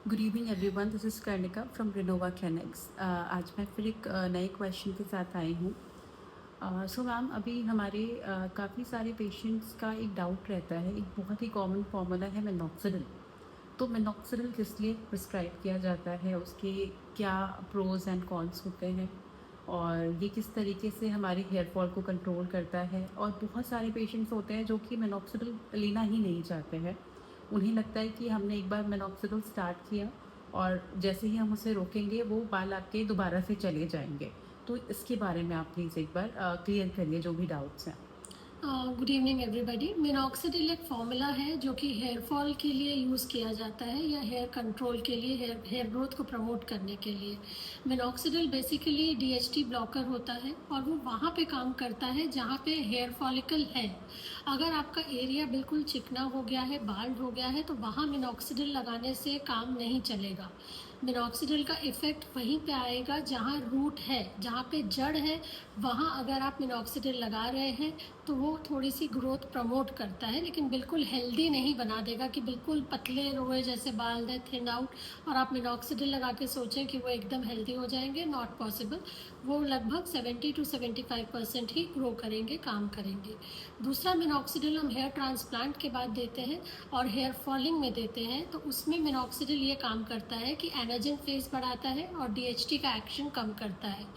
Good evening everyone, this is Karnika from Renova clinics. आज मैं फिर एक नए क्वेश्चन के साथ आई हूँ। सो मैम, अभी हमारे काफ़ी सारे पेशेंट्स का एक डाउट रहता है। एक बहुत ही कॉमन फार्मूला है मिनॉक्सिडिल। तो मिनॉक्सिडिल किस लिए प्रिस्क्राइब किया जाता है, उसके क्या प्रोज एंड कॉन्स होते हैं, और ये किस तरीके से हमारे हेयर फॉल को कंट्रोल करता है। और बहुत सारे पेशेंट्स होते हैं जो कि मिनॉक्सिडिल लेना ही नहीं चाहते हैं। उन्हें लगता है कि हमने एक बार मिनॉक्सिडिल स्टार्ट किया और जैसे ही हम उसे रोकेंगे वो बाल आपके दोबारा से चले जाएंगे। तो इसके बारे में आप प्लीज़ एक बार क्लियर करिए जो भी डाउट्स हैं। Good evening everybody. मिनॉक्सिडिल एक फॉर्मूला है जो कि हेयर फॉल के लिए यूज़ किया जाता है या हेयर कंट्रोल के लिए, हेयर ग्रोथ को प्रमोट करने के लिए। मिनॉक्सिडिल बेसिकली डीएचटी ब्लॉकर होता है और वो वहाँ पे काम करता है जहाँ पे हेयर फॉलिकल है। अगर आपका एरिया बिल्कुल चिकना हो गया है, बाल्ड हो गया है, तो वहाँ मिनॉक्सिडिल लगाने से काम नहीं चलेगा। मिनॉक्सिडिल का इफ़ेक्ट वहीं पे आएगा जहाँ रूट है, जहाँ पे जड़ है। वहाँ अगर आप मिनॉक्सिडिल लगा रहे हैं तो वो थोड़ी सी ग्रोथ प्रमोट करता है, लेकिन बिल्कुल हेल्दी नहीं बना देगा कि बिल्कुल पतले रोए जैसे बाल है, थिन आउट, और आप मिनॉक्सिडिल लगा के सोचें कि वो एकदम हेल्दी हो जाएंगे। Not possible. वो लगभग 70 to 75% ही ग्रो करेंगे, काम करेंगे। दूसरा, मिनॉक्सिडिल हम हेयर ट्रांसप्लांट के बाद देते हैं और हेयर फॉलिंग में देते हैं, तो उसमें मिनॉक्सिडिल ये काम करता है कि एनाजन फेज बढ़ाता है और डीएचटी का एक्शन कम करता है।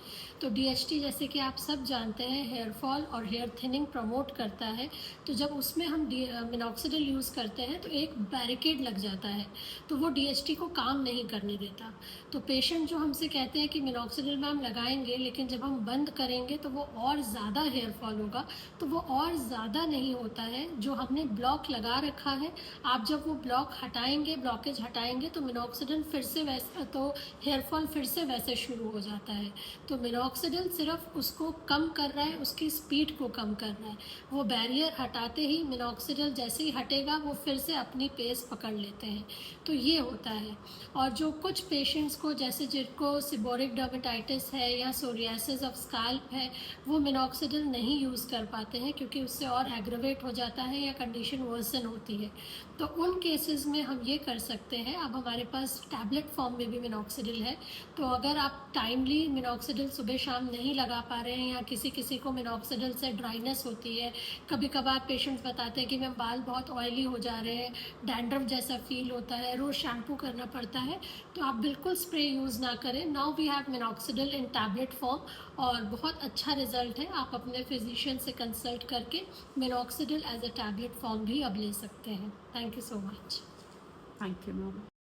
तो डीएचटी, जैसे कि आप सब जानते हैं, हेयर फॉल और हेयर थिनिंग प्रमोट करता है। तो जब उसमें हम मिनॉक्सिडिल यूज़ करते हैं तो एक बैरिकेड लग जाता है, तो वो डीएचटी को काम नहीं करने देता। तो पेशेंट जो हमसे कहते हैं कि मिनॉक्सिडिल मैम लगाएंगे, लेकिन जब हम बंद करेंगे तो वो और ज़्यादा हेयर फॉल होगा, तो वो और ज़्यादा नहीं होता है। जो हमने ब्लॉक लगा रखा है, आप जब वो ब्लॉक हटाएंगे, ब्लॉकेज हटाएंगे, तो मिनॉक्सिडिल फिर से वैसे, तो हेयर फॉल फिर से वैसे शुरू हो जाता है। तो मिनॉक्सिडिल सिर्फ उसको कम कर रहा है, उसकी स्पीड को कम कर रहा है। वो बैरियर हटाते ही मिनॉक्सिडिल जैसे ही हटेगा वो फिर से अपनी पेस पकड़ लेते हैं। तो ये होता है। और जो कुछ पेशेंट्स को, जैसे जिनको सिबोरिक डर्मेटाइटिस है या सोरियासिस ऑफ स्काल्प है, वो मिनॉक्सिडिल नहीं यूज़ कर पाते हैं क्योंकि उससे और एग्रवेट हो जाता है या कंडीशन वर्सन होती है। तो उन केसेस में हम ये कर सकते हैं, अब हमारे पास टैबलेट फॉर्म में भी मिनॉक्सिडिल है। तो अगर आप टाइमली मिनॉक्सिडिल सुबह शाम नहीं लगा पा रहे हैं, या किसी किसी को मिनॉक्सिडिल से ड्राइनेस होती है, कभी कभार पेशेंट्स बताते हैं कि मेरे बाल बहुत ऑयली हो जा रहे हैं, डैंड्रफ जैसा फील होता है, रोज़ शैम्पू करना पड़ता है, तो आप बिल्कुल स्प्रे यूज़ ना करें। Now we have minoxidil in tablet form और बहुत अच्छा रिजल्ट है। आप अपने फिजिशियन से कंसल्ट करके minoxidil as a tablet form भी अब ले सकते हैं। Thank you so much. Thank you ma'am.